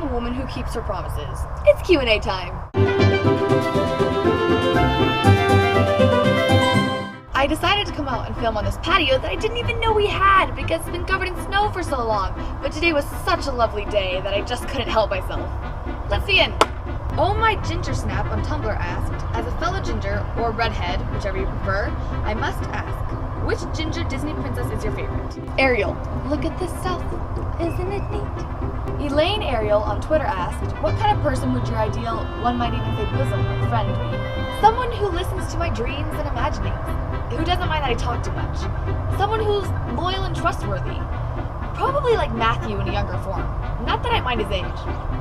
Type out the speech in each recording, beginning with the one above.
a woman who keeps her promises. It's Q&A time. I decided to come out and film on this patio that I didn't even know we had because it's been covered in snow for so long. But today was such a lovely day that I just couldn't help myself. Let's begin. Oh My Ginger Snap on Tumblr asked, as a fellow ginger, or redhead, whichever you prefer, I must ask, which ginger Disney princess is your favorite? Ariel, look at this stuff. Isn't it neat? Elaine Ariel on Twitter asked, what kind of person would your ideal, one might even say bosom, friend be? Someone who listens to my dreams and imaginings. Who doesn't mind that I talk too much. Someone who's loyal and trustworthy. Probably like Matthew in a younger form. Not that I mind his age,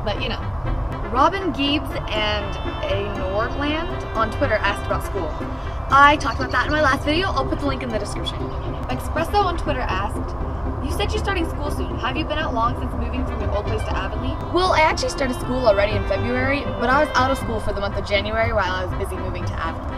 but you know. Robin Gibbs and a Nordland on Twitter asked about school. I talked about that in my last video. I'll put the link in the description. Espresso on Twitter asked, you said you're starting school soon. Have you been out long since moving from your old place to Avonlea? Well, I actually started school already in February, but I was out of school for the month of January while I was busy moving to Avonlea.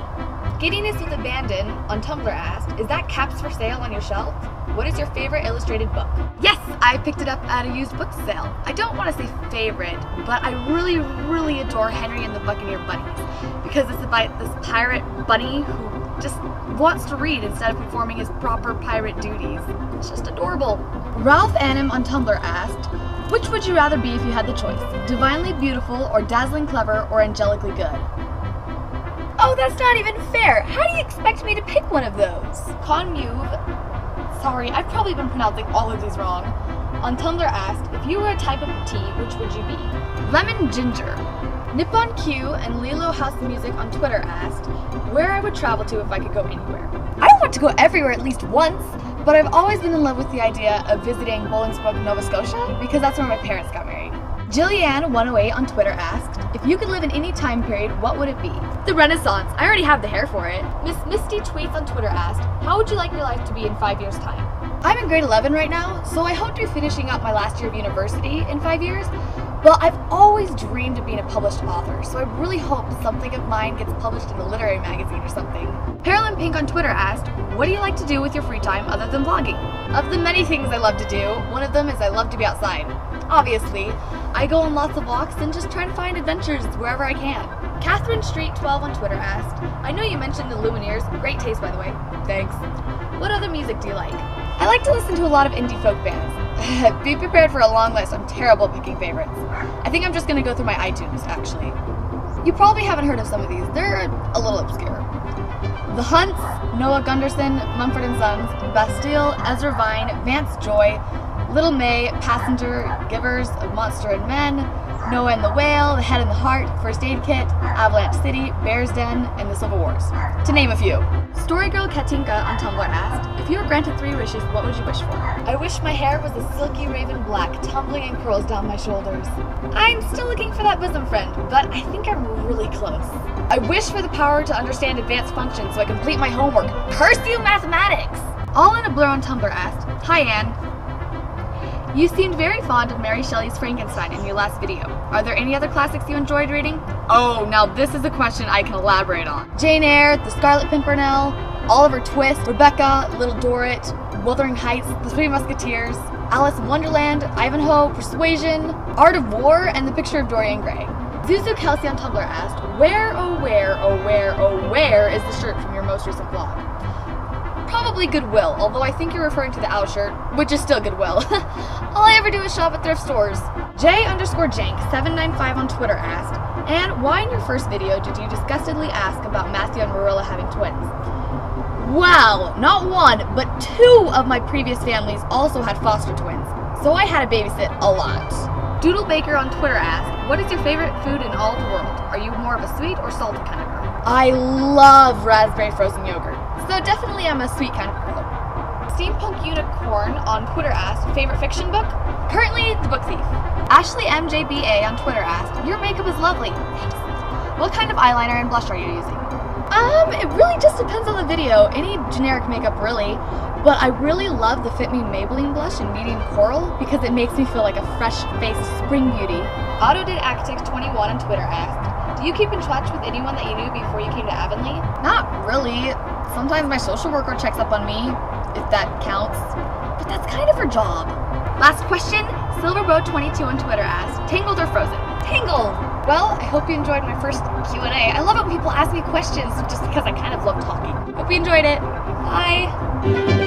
Giddiness with Abandon on Tumblr asked, is that Caps for sale on your shelf? What is your favorite illustrated book? Yes, I picked it up at a used book sale. I don't want to say favorite, but I really, really adore Henry and the Buccaneer Bunnies because it's about this pirate bunny who just wants to read instead of performing his proper pirate duties. It's just adorable. Ralph Annam on Tumblr asked, which would you rather be if you had the choice? Divinely beautiful or dazzling clever or angelically good? Oh, that's not even fair. How do you expect me to pick one of those? Conmuve, sorry, I've probably been pronouncing all of these wrong, on Tumblr asked, if you were a type of tea, which would you be? Lemon Ginger. Nippon Q and Lilo House Music on Twitter asked, where I would travel to if I could go anywhere. I want to go everywhere at least once, but I've always been in love with the idea of visiting Bolingbroke, Nova Scotia, because that's where my parents got married. Jillian108 on Twitter asked, if you could live in any time period, what would it be? The Renaissance. I already have the hair for it. Miss Misty Tweets on Twitter asked, how would you like your life to be in 5 years' time? I'm in grade 11 right now, so I hope to be finishing up my last year of university in 5 years, but I've always dreamed of being a published author, so I really hope something of mine gets published in a literary magazine or something. Carolyn Pink on Twitter asked, what do you like to do with your free time other than vlogging? Of the many things I love to do, one of them is I love to be outside. Obviously, I go on lots of walks and just try to find adventures wherever I can. Catherine Street 12 on Twitter asked, I know you mentioned the Lumineers, great taste by the way, thanks. What other music do you like? I like to listen to a lot of indie folk bands. Be prepared for a long list, I'm terrible at picking favorites. I think I'm just gonna go through my iTunes, actually. You probably haven't heard of some of these, they're a little obscure. The Hunts, Noah Gunderson, Mumford & Sons, Bastille, Ezra Vine, Vance Joy, Little May, Passenger, Givers of Monster and Men, Noah and the Whale, The Head and the Heart, First Aid Kit, Avalanche City, Bear's Den, and The Civil Wars, to name a few. Storygirl Katinka on Tumblr asked, if you were granted 3 wishes, what would you wish for? I wish my hair was a silky raven black, tumbling in curls down my shoulders. I'm still looking for that bosom friend, but I think I'm really close. I wish for the power to understand advanced functions so I complete my homework. Curse you, mathematics! All in a Blur on Tumblr asked, hi Anne. You seemed very fond of Mary Shelley's Frankenstein in your last video. Are there any other classics you enjoyed reading? Oh, now this is a question I can elaborate on. Jane Eyre, The Scarlet Pimpernel, Oliver Twist, Rebecca, Little Dorrit, Wuthering Heights, The Three Musketeers, Alice in Wonderland, Ivanhoe, Persuasion, Art of War, and The Picture of Dorian Gray. Zuzu Kelsey on Tumblr asked, where, oh where, oh where, oh where is the shirt from your most recent vlog? Probably Goodwill, although I think you're referring to the owl shirt, which is still Goodwill. All I ever do is shop at thrift stores. J_Jank795 on Twitter asked, and why in your first video did you disgustedly ask about Matthew and Marilla having twins? Wow, not one, but 2 of my previous families also had foster twins, so I had to babysit a lot. Doodle Baker on Twitter asked, what is your favorite food in all the world? Are you more of a sweet or salty kind of girl? I love raspberry frozen yogurt, so definitely I'm a sweet kind of girl. Steampunk Unicorn on Twitter asked, favorite fiction book? Currently, The Book Thief. Ashley MJBA on Twitter asked, your makeup is lovely. Thanks. What kind of eyeliner and blush are you using? It really just depends on the video. Any generic makeup really, but I really love the Fit Me Maybelline blush in medium coral because it makes me feel like a fresh-faced spring beauty. AutoDidActic21 on Twitter asked, do you keep in touch with anyone that you knew before you came to Avonlea? Not really. Sometimes my social worker checks up on me, if that counts, but that's kind of her job. Last question, Silverbow22 on Twitter asked, tangled or frozen? Tangled! Well, I hope you enjoyed my first Q&A. I love it when people ask me questions just because I kind of love talking. Hope you enjoyed it. Bye!